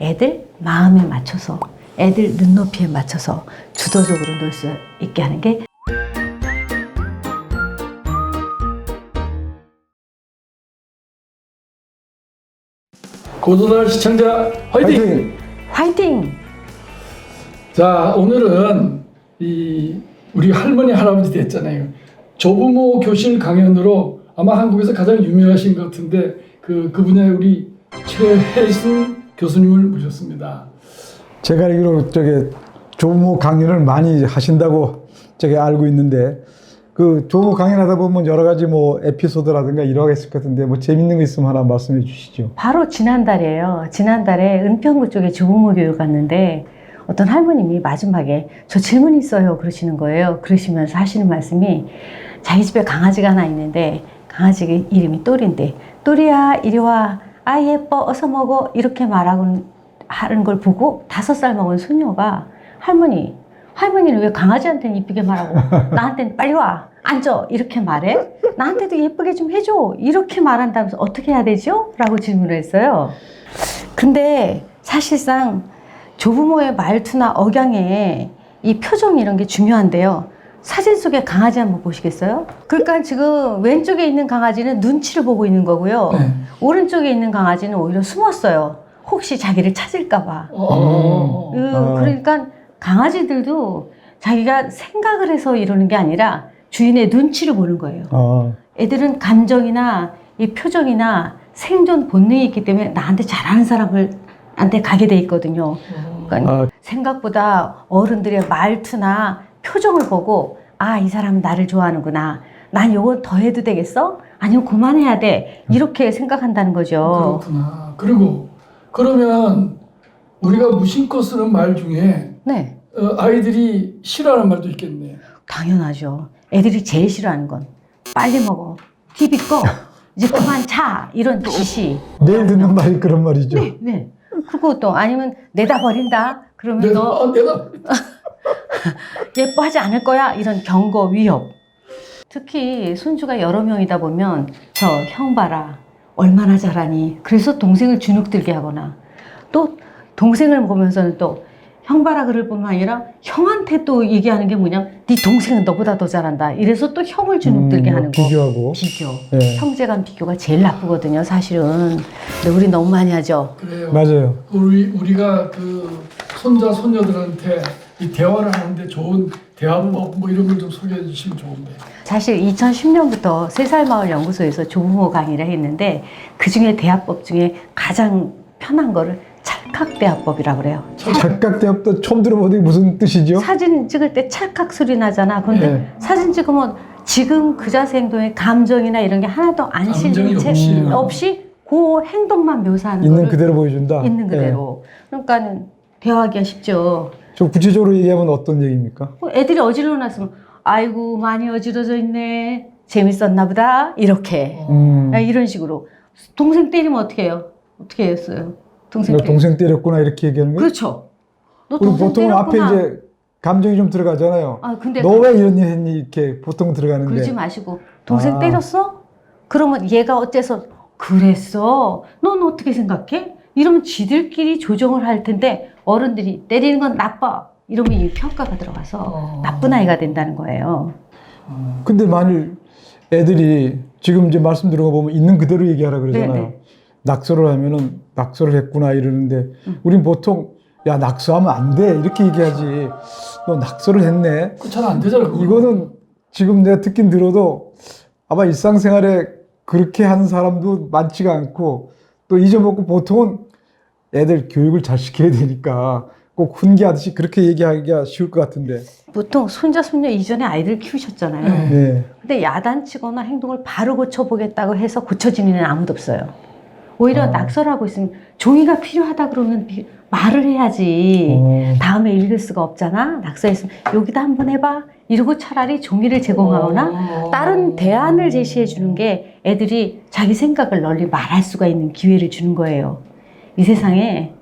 애들 마음에 맞춰서, 애들 눈높이에 맞춰서 주도적으로 놀 수 있게 하는 게 고도달 시청자 화이팅! 화이팅! 화이팅! 자, 오늘은 우리 할머니 할아버지 됐잖아요. 조부모 교실 강연으로 아마 한국에서 가장 유명하신 것 같은데 그 분야의 우리 최혜순 교수님을 모셨습니다. 제가 알기로 조부모 강연을 많이 하신다고 알고 있는데, 그 조부모 강연하다 보면 여러 가지 에피소드라든가 이러가 있을 것 같은데, 재밌는 거 있으면 하나 말씀해 주시죠. 바로 지난달이에요. 지난달에 은평구 쪽에 조부모 교육 갔는데 어떤 할머님이 마지막에 저 질문 있어요 그러시는 거예요. 그러시면서 하시는 말씀이 자기 집에 강아지가 하나 있는데 강아지 이름이 또리인데, 또리야 이리 와, 아 예뻐 어서 먹어, 이렇게 말하고 하는 걸 보고 5살 먹은 손녀가 할머니는 왜 강아지한테는 이쁘게 말하고 나한테는 빨리 와 앉아 이렇게 말해? 나한테도 예쁘게 좀 해줘 이렇게 말한다면서 어떻게 해야 되죠? 라고 질문을 했어요. 근데 사실상 조부모의 말투나 억양에 이 표정 이런 게 중요한데요. 사진 속에 강아지 한번 보시겠어요? 그러니까 지금 왼쪽에 있는 강아지는 눈치를 보고 있는 거고요. 네. 오른쪽에 있는 강아지는 오히려 숨었어요. 혹시 자기를 찾을까 봐. 그러니까 강아지들도 자기가 생각을 해서 이러는 게 아니라 주인의 눈치를 보는 거예요. 애들은 감정이나 이 표정이나 생존 본능이 있기 때문에 나한테 잘하는 사람한테 가게 돼 있거든요. 그러니까 생각보다 어른들의 말투나 표정을 보고 아, 이 사람은 나를 좋아하는구나. 난 요건 더 해도 되겠어? 아니면 그만해야 돼. 이렇게 생각한다는 거죠. 그렇구나. 그리고 그러면 우리가 무심코 쓰는 말 중에 네, 아이들이 싫어하는 말도 있겠네. 당연하죠. 애들이 제일 싫어하는 건 빨리 먹어, TV 꺼, 이제 그만 자, 이런 지시. 매일 듣는 말이 그런 말이죠. 네. 그리고 또 아니면 내다 버린다. 그러면 너 내가 예뻐하지 않을 거야. 이런 경고, 위협. 특히 손주가 여러 명이다 보면 저 형 봐라, 얼마나 잘하니. 그래서 동생을 주눅들게 하거나, 또 동생을 보면서는 또 형 봐라 그럴 뿐만 아니라 형한테 또 얘기하는 게 뭐냐, 네 동생은 너보다 더 잘한다. 이래서 또 형을 주눅들게 하는 거. 비교하고. 비교. 네. 형제 간 비교가 제일 나쁘거든요, 사실은. 근데 우리 너무 많이 하죠. 그래요. 맞아요. 우리가 그 손자 손녀들한테 이 대화를 하는데 좋은 대화법 이런 걸 좀 소개해 주시면 좋은데. 사실 2010년부터 3살 마을 연구소에서 조부모 강의를 했는데 그중에 대화법 중에 가장 편한 거를 찰칵대화법이라고 그래요. 찰칵대화도 처음 들어보는데 무슨 뜻이죠? 사진 찍을 때 찰칵 소리 나잖아. 그런데 네. 사진 찍으면 지금 그 자세 행동에 감정이나 이런 게 하나도 안 실린 채 없이 그 행동만 묘사하는 있는 거를 그대로 보여준다. 있는 그대로. 그러니까는 대화하기가 쉽죠. 좀 구체적으로 얘기하면 어떤 얘기입니까? 애들이 어지러워 놨으면 아이고 많이 어지러져 있네, 재밌었나 보다, 이렇게. 이런 식으로. 동생 때리면 어떻게 해요? 어떻게 했어요? 동생 때렸구나 이렇게 얘기하는 거예요? 그렇죠. 너 우리 동생 보통 앞에 때렸구나. 이제 감정이 좀 들어가잖아요. 근데 너 왜 이런 일 했니? 이렇게 보통 들어가는데. 그러지 마시고 동생 때렸어? 그러면 얘가 어째서 그랬어? 넌 어떻게 생각해? 이러면 지들끼리 조정을 할 텐데 어른들이 때리는 건 나빠 이러면 이 평가가 들어가서 나쁜 아이가 된다는 거예요. 근데 만일 애들이 지금 이제 말씀 들은 거 보면 있는 그대로 얘기하라 그러잖아요. 네네. 낙서를 하면은 낙서를 했구나 이러는데 우린 보통 야 낙서하면 안 돼 이렇게 얘기하지. 너 낙서를 했네. 잘 안 되잖아. 그거. 이거는 지금 내가 듣긴 들어도 아마 일상생활에 그렇게 하는 사람도 많지가 않고 또 잊어먹고 보통은 애들 교육을 잘 시켜야 되니까 꼭 훈계하듯이 그렇게 얘기하기가 쉬울 것 같은데. 보통 손자 손녀 이전에 아이들 키우셨잖아요. 네. 근데 야단치거나 행동을 바로 고쳐보겠다고 해서 고쳐지는 애는 아무도 없어요. 오히려 낙서를 하고 있으면 종이가 필요하다 그러면 말을 해야지. 다음에 읽을 수가 없잖아. 낙서했으면 여기다 한번 해봐 이러고 차라리 종이를 제공하거나 다른 대안을 제시해 주는 게 애들이 자기 생각을 널리 말할 수가 있는 기회를 주는 거예요. 이 세상에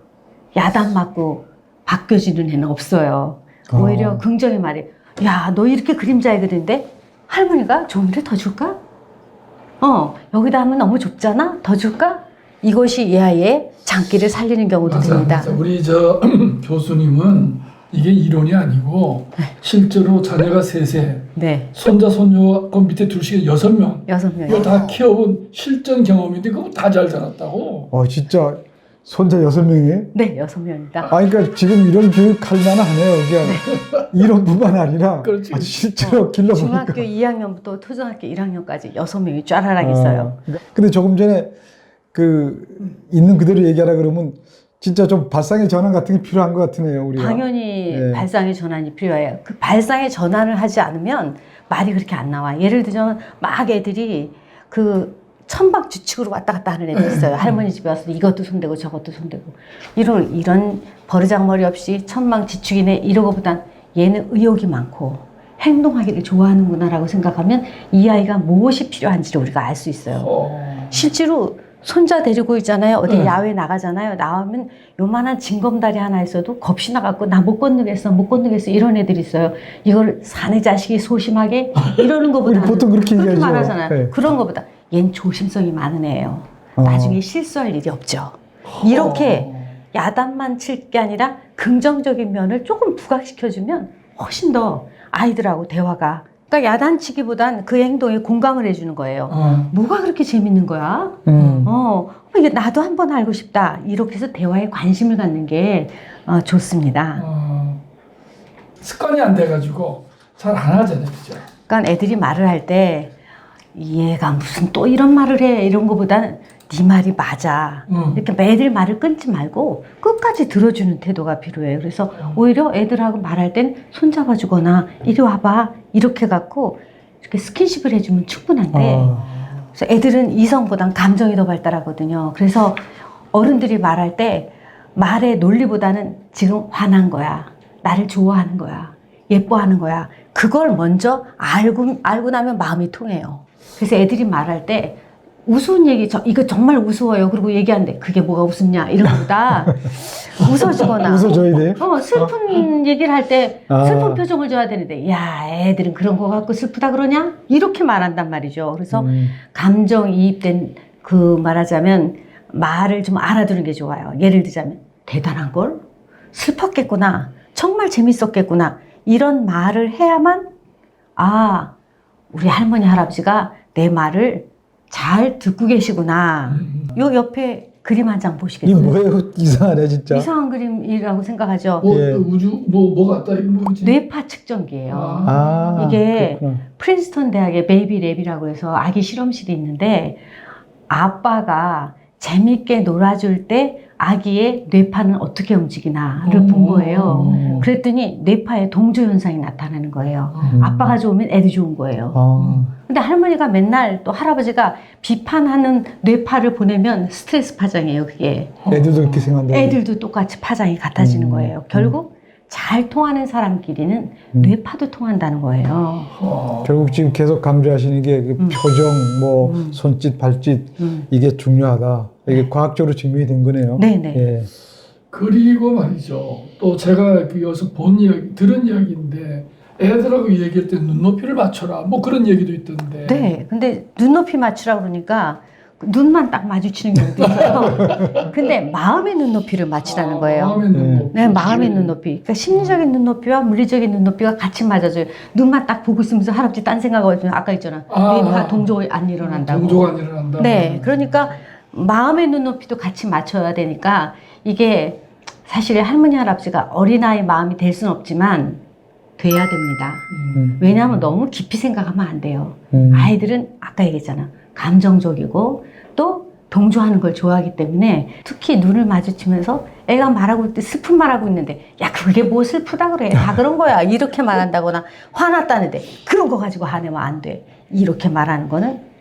야단 맞고 바뀌어지는 애는 없어요. 오히려 긍정의 말이, 야, 너 이렇게 그림 잘 그리는데 할머니가 종이를 더 줄까? 여기다 하면 너무 좁잖아? 더 줄까? 이것이 이 아이의 장기를 살리는 경우도 맞아, 됩니다. 맞아. 우리 저 교수님은 이게 이론이 아니고 실제로 자녀가 셋에 네. 손자 손녀 그 밑에 둘씩 6명 6명이요. 이거 다 키워본 실전 경험인데 그거 다 잘 자랐다고. 진짜 손자 6명이? 네, 6명입니다. 그러니까 지금 이런 교육 할 만하네요. 이게 이론뿐만 아니라 그렇지. 아주 실제로 길러보니까. 중학교 2학년부터 초등학교 1학년까지 6명이 쫘라락 있어요. 근데 조금 전에 그 있는 그대로 얘기하라 그러면 진짜 좀 발상의 전환 같은 게 필요한 것 같으네요. 우리가. 당연히 네. 발상의 전환이 필요해요. 그 발상의 전환을 하지 않으면 말이 그렇게 안 나와. 예를 들자면 막 애들이 그 천박지축으로 왔다 갔다 하는 애들 있어요. 할머니 집에 와서 이것도 손대고 저것도 손대고 이런 버르장머리 없이 천방지축이네 이러고보단 얘는 의욕이 많고 행동하기를 좋아하는구나라고 생각하면 이 아이가 무엇이 필요한지를 우리가 알 수 있어요. 실제로 손자 데리고 있잖아요. 어디 야외 나가잖아요. 나오면 요만한 징검다리 하나 있어도 겁이 나갖고 나 못 건너겠어 이런 애들이 있어요. 이걸 사내 자식이 소심하게 이러는 것보다 보통 그렇게 얘기하죠. 말하잖아요. 네. 그런 것보다 얜 조심성이 많은 애예요. 나중에 실수할 일이 없죠. 이렇게 야단만 칠 게 아니라 긍정적인 면을 조금 부각시켜주면 훨씬 더 아이들하고 대화가 그러니까 야단치기보단 그 행동에 공감을 해주는 거예요. 뭐가 그렇게 재밌는 거야? 이게 나도 한번 알고 싶다. 이렇게 해서 대화에 관심을 갖는 게 좋습니다. 습관이 안 돼가지고 잘 안 하잖아요, 그죠? 그러니까 애들이 말을 할 때 얘가 무슨 또 이런 말을 해 이런 거보다는 네 말이 맞아. 이렇게 애들 말을 끊지 말고 끝까지 들어주는 태도가 필요해요. 그래서 오히려 애들하고 말할 땐 손잡아주거나 이리 와봐 이렇게 갖고 이렇게 스킨십을 해주면 충분한데 그래서 애들은 이성보단 감정이 더 발달하거든요. 그래서 어른들이 말할 때 말의 논리보다는 지금 화난 거야. 나를 좋아하는 거야. 예뻐하는 거야. 그걸 먼저 알고 나면 마음이 통해요. 그래서 애들이 말할 때 우스운 얘기, 이거 정말 우스워요. 그리고 얘기하는데 그게 뭐가 우습냐 이런 거보다 웃어주거나 웃어줘야 돼요? 슬픈 얘기를 할 때 슬픈 표정을 줘야 되는데 야 애들은 그런 거 갖고 슬프다 그러냐? 이렇게 말한단 말이죠. 그래서 감정이입된 그 말하자면 말을 좀 알아두는 게 좋아요. 예를 들자면 대단한 걸? 슬펐겠구나. 정말 재밌었겠구나. 이런 말을 해야만 우리 할머니 할아버지가 내 말을 잘 듣고 계시구나. 요 옆에 그림 한 장 이 보시겠어요? 뭐예요? 이상하네 진짜. 이상한 그림이라고 생각하죠. 예. 우주 뭐 같다 이거 뭐지? 뇌파 측정기예요. 이게 그렇구나. 프린스턴 대학의 베이비 랩이라고 해서 아기 실험실이 있는데 아빠가 재밌게 놀아줄 때 아기의 뇌파는 어떻게 움직이나를 본 거예요. 그랬더니 뇌파에 동조 현상이 나타나는 거예요. 아빠가 좋으면 애도 좋은 거예요. 근데 할머니가 맨날 또 할아버지가 비판하는 뇌파를 보내면 스트레스 파장이에요, 그게. 애들도 이렇게 생각한다. 애들도 똑같이 파장이 같아지는 거예요. 결국 잘 통하는 사람끼리는 뇌파도 통한다는 거예요. 결국 지금 계속 강조하시는 게 그 표정, 뭐 손짓, 발짓 이게 중요하다. 이게 과학적으로 증명이 된 거네요. 네네. 예. 그리고 말이죠. 또 제가 여기서 들은 이야기인데 애들하고 얘기할 때 눈높이를 맞춰라. 뭐 그런 얘기도 있던데. 네. 근데 눈높이 맞추라 그러니까 눈만 딱 마주치는 경우도 있어요. 근데 마음의 눈높이를 맞추라는 거예요. 마음의 눈높이. 네, 마음의 눈높이. 그러니까 심리적인 눈높이와 물리적인 눈높이가 같이 맞아줘요. 눈만 딱 보고 있으면서 할아버지 딴 생각하고 있으면 아까 있잖아. 뇌파 동조 안 일어난다고. 동조가 안 일어난다. 네. 그러니까 마음의 눈높이도 같이 맞춰야 되니까 이게 사실 할머니 할아버지가 어린아이 마음이 될 수는 없지만 돼야 됩니다. 왜냐하면 너무 깊이 생각하면 안 돼요. 아이들은 아까 얘기했잖아. 감정적이고 또 동조하는 걸 좋아하기 때문에 특히 눈을 마주치면서 애가 말하고 있을 때 슬픈 말하고 있는데 야 그게 뭐 슬프다 그래 다 그런 거야 이렇게 말한다거나 화났다는데 그런 거 가지고 화내면 안 돼 이렇게 말하는 거는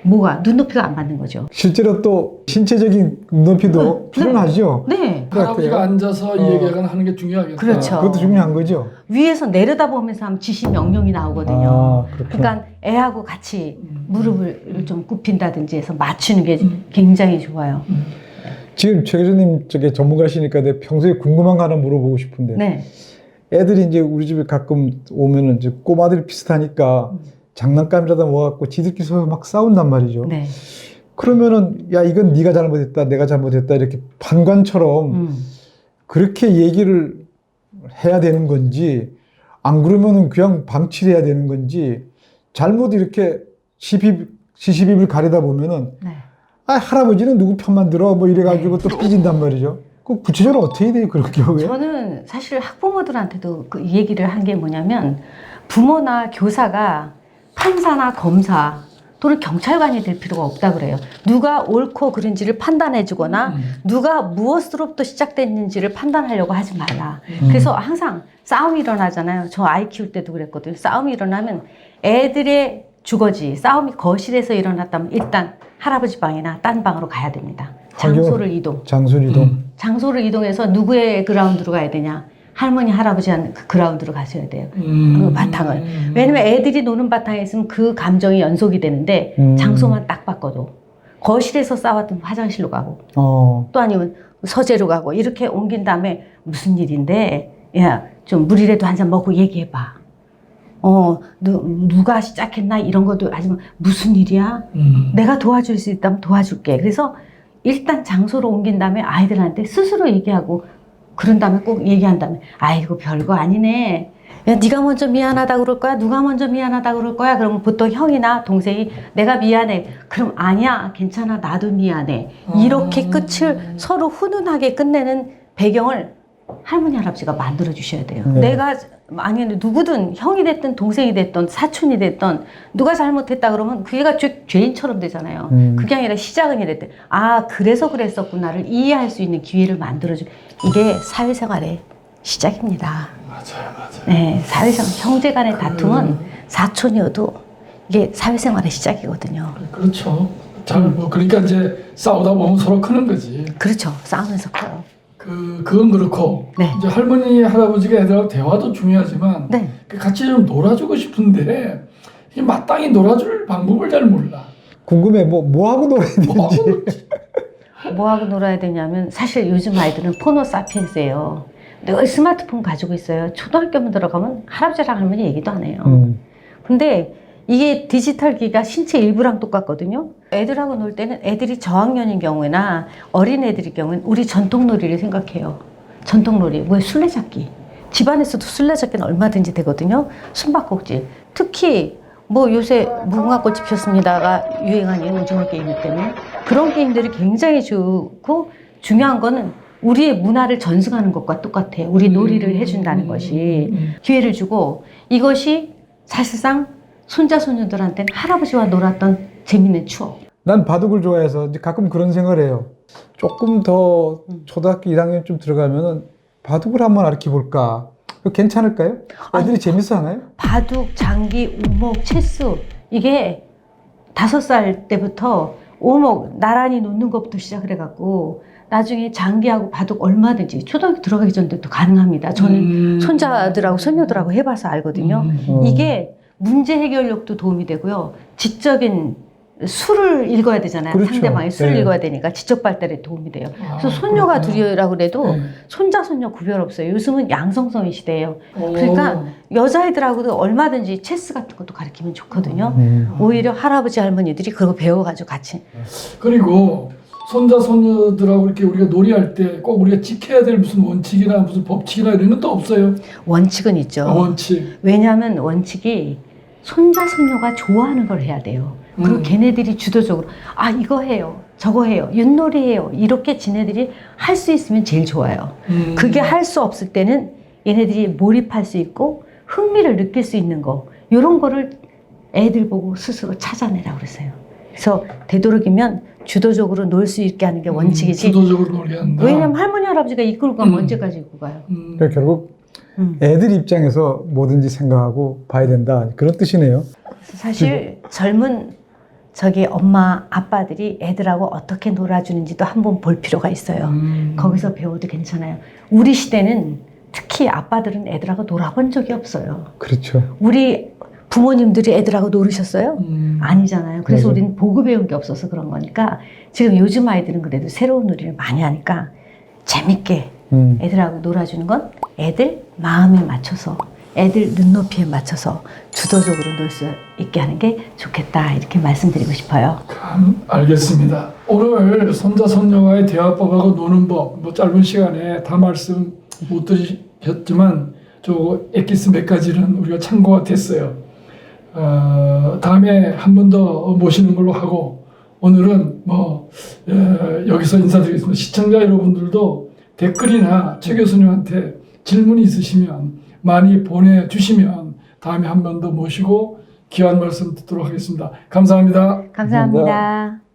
뭐가 눈높이가 안 맞는 거죠. 실제로 또 신체적인 눈높이도 필요하죠. 네. 할아버지가 앉아서 이 얘기를 하는 게 중요하겠다. 그렇죠. 그것도 중요한 거죠. 위에서 내려다보면서 하면 지시 명령이 나오거든요. 그렇구나. 그러니까 애하고 같이 무릎을 좀 굽힌다든지 해서 맞추는 게 굉장히 좋아요. 지금 최 교수님 저게 전문가시니까 내가 평소에 궁금한 거 하나 물어보고 싶은데 네. 애들이 이제 우리 집에 가끔 오면은 이제 꼬마들이 비슷하니까 장난감이라도 모아갖고 지들끼리 서로 막 싸운단 말이죠. 네. 그러면은 야 이건 네가 잘못했다, 내가 잘못했다 이렇게 판관처럼 그렇게 얘기를 해야 되는 건지 안 그러면은 그냥 방치를 해야 되는 건지 잘못 이렇게 시시비비를 가리다 보면은 네. 아 할아버지는 누구 편만 들어 뭐 이래가지고 또 삐진단 말이죠. 그 구체적으로 어떻게 돼요 그런 경우에? 저는 사실 학부모들한테도 그 얘기를 한 게 뭐냐면 부모나 교사가 판사나 검사 또는 경찰관이 될 필요가 없다 그래요. 누가 옳고 그른지를 판단해 주거나 누가 무엇으로부터 시작됐는지를 판단하려고 하지 말라. 그래서 항상 싸움이 일어나잖아요. 저 아이 키울 때도 그랬거든요. 싸움이 일어나면 애들의 주거지, 싸움이 거실에서 일어났다면 일단 할아버지 방이나 딴 방으로 가야 됩니다. 장소를 이동. 장소를 이동. 장소를 이동해서 누구의 그라운드로 가야 되냐. 할머니, 할아버지 한 그 그라운드로 가셔야 돼요. 그 바탕을. 왜냐면 애들이 노는 바탕에 있으면 그 감정이 연속이 되는데 장소만 딱 바꿔도 거실에서 싸웠던 화장실로 가고 또 아니면 서재로 가고 이렇게 옮긴 다음에 무슨 일인데 야, 좀 물이라도 한 잔 먹고 얘기해봐. 누가 시작했나 이런 것도 하지만 무슨 일이야? 내가 도와줄 수 있다면 도와줄게. 그래서 일단 장소로 옮긴 다음에 아이들한테 스스로 얘기하고 그런 다음에 꼭 얘기한 다음에 아이고 별거 아니네. 야, 네가 먼저 미안하다 그럴 거야? 누가 먼저 미안하다 그럴 거야? 그러면 보통 형이나 동생이 내가 미안해. 그럼 아니야 괜찮아 나도 미안해. 이렇게 끝을 서로 훈훈하게 끝내는 배경을 할머니 할아버지가 만들어 주셔야 돼요. 내가 아니 누구든 형이 됐든 동생이 됐든 사촌이 됐든 누가 잘못했다 그러면 그게가 죄인처럼 되잖아요. 그게 아니라 시작은 이랬대. 아 그래서 그랬었구나를 이해할 수 있는 기회를 만들어줘. 이게 사회생활의 시작입니다. 맞아요. 네, 사회생활 형제 간의 다툼은 사촌이어도 이게 사회생활의 시작이거든요. 그렇죠. 잘 뭐 그러니까 이제 싸우다 보면 서로 크는 거지. 그렇죠. 싸우면서 커요. 그건 그렇고 네. 이제 할머니 할아버지가 애들하고 대화도 중요하지만 네. 같이 좀 놀아주고 싶은데 이 마땅히 놀아줄 방법을 잘 몰라. 궁금해 뭐 하고 놀아야 뭐 되는지. 하고 놀지? 뭐 하고 놀아야 되냐면 사실 요즘 아이들은 포노 사피엔스예요. 늘 스마트폰 가지고 있어요. 초등학교만 들어가면 할아버지랑 할머니 얘기도 안 해요. 근데 이게 디지털 기기가 신체 일부랑 똑같거든요. 애들하고 놀 때는 애들이 저학년인 경우나 어린 애들일 경우는 우리 전통놀이를 생각해요. 전통놀이, 뭐 술래잡기. 집안에서도 술래잡기는 얼마든지 되거든요. 숨바꼭질. 특히 뭐 요새 무궁화꽃이 피었습니다가 유행하는 오징어 게임 때문에 그런 게임들이 굉장히 좋고 중요한 거는 우리의 문화를 전승하는 것과 똑같아요. 우리 놀이를 해준다는 것이 기회를 주고 이것이 사실상 손자 손녀들한테는 할아버지와 놀았던 재밌는 추억. 난 바둑을 좋아해서 이제 가끔 그런 생각을 해요. 조금 더 초등학교 1학년쯤 들어가면은 바둑을 한번 가르쳐 볼까? 괜찮을까요? 애들이 재밌어 하나요? 바둑, 장기, 오목, 체스 이게 5살 때부터 오목 나란히 놓는 것부터 시작을 해갖고 나중에 장기하고 바둑 얼마든지 초등학교 들어가기 전에도 가능합니다. 저는 손자들하고 손녀들하고 해봐서 알거든요. 이게 문제 해결력도 도움이 되고요. 지적인 수를 읽어야 되잖아요. 그렇죠. 상대방의 수를 네. 읽어야 되니까 지적 발달에 도움이 돼요. 그래서 손녀가 둘이라고 그래도 손자 손녀 구별 없어요. 요즘은 양성성의 시대예요. 그러니까 여자애들하고도 얼마든지 체스 같은 것도 가르치면 좋거든요. 오히려 할아버지 할머니들이 그거 배워가지고 같이. 그리고 손자 손녀들하고 이렇게 우리가 놀이할 때 꼭 우리가 지켜야 될 무슨 원칙이나 무슨 법칙이나 이런 건 또 없어요? 원칙은 있죠. 원칙. 왜냐하면 원칙이 손자 손녀가 좋아하는 걸 해야 돼요. 그리고 걔네들이 주도적으로 아 이거 해요, 저거 해요, 윷놀이 해요 이렇게 지네들이 할 수 있으면 제일 좋아요. 그게 할 수 없을 때는 얘네들이 몰입할 수 있고 흥미를 느낄 수 있는 거 이런 거를 애들 보고 스스로 찾아내라고 그랬어요. 그래서 되도록이면 주도적으로 놀 수 있게 하는 게 원칙이지. 주도적으로 놀이한다. 왜냐면 할머니 할아버지가 이끌고 가면 언제까지 이끌고 가요. 그러니까 결국 애들 입장에서 뭐든지 생각하고 봐야 된다 그런 뜻이네요. 사실 젊은 저기 엄마 아빠들이 애들하고 어떻게 놀아주는지도 한번 볼 필요가 있어요. 거기서 배워도 괜찮아요. 우리 시대는 특히 아빠들은 애들하고 놀아본 적이 없어요. 그렇죠. 우리 부모님들이 애들하고 놀으셨어요? 아니잖아요. 그래서 맞아요. 우리는 보고 배운 게 없어서 그런 거니까 지금 요즘 아이들은 그래도 새로운 놀이를 많이 하니까 재밌게 애들하고 놀아주는 건 애들 마음에 맞춰서 애들 눈높이에 맞춰서 주도적으로 놀 수 있게 하는 게 좋겠다 이렇게 말씀드리고 싶어요. 알겠습니다. 오늘 손자 손녀와의 대화법하고 노는 법, 뭐 짧은 시간에 다 말씀 못 드리셨지만 저 엑기스 몇 가지는 우리가 참고가 됐어요. 다음에 한 번 더 모시는 걸로 하고 오늘은 여기서 인사드리겠습니다. 시청자 여러분들도 댓글이나 최 교수님한테 질문이 있으시면 많이 보내주시면 다음에 한 번 더 모시고 귀한 말씀 듣도록 하겠습니다. 감사합니다. 감사합니다.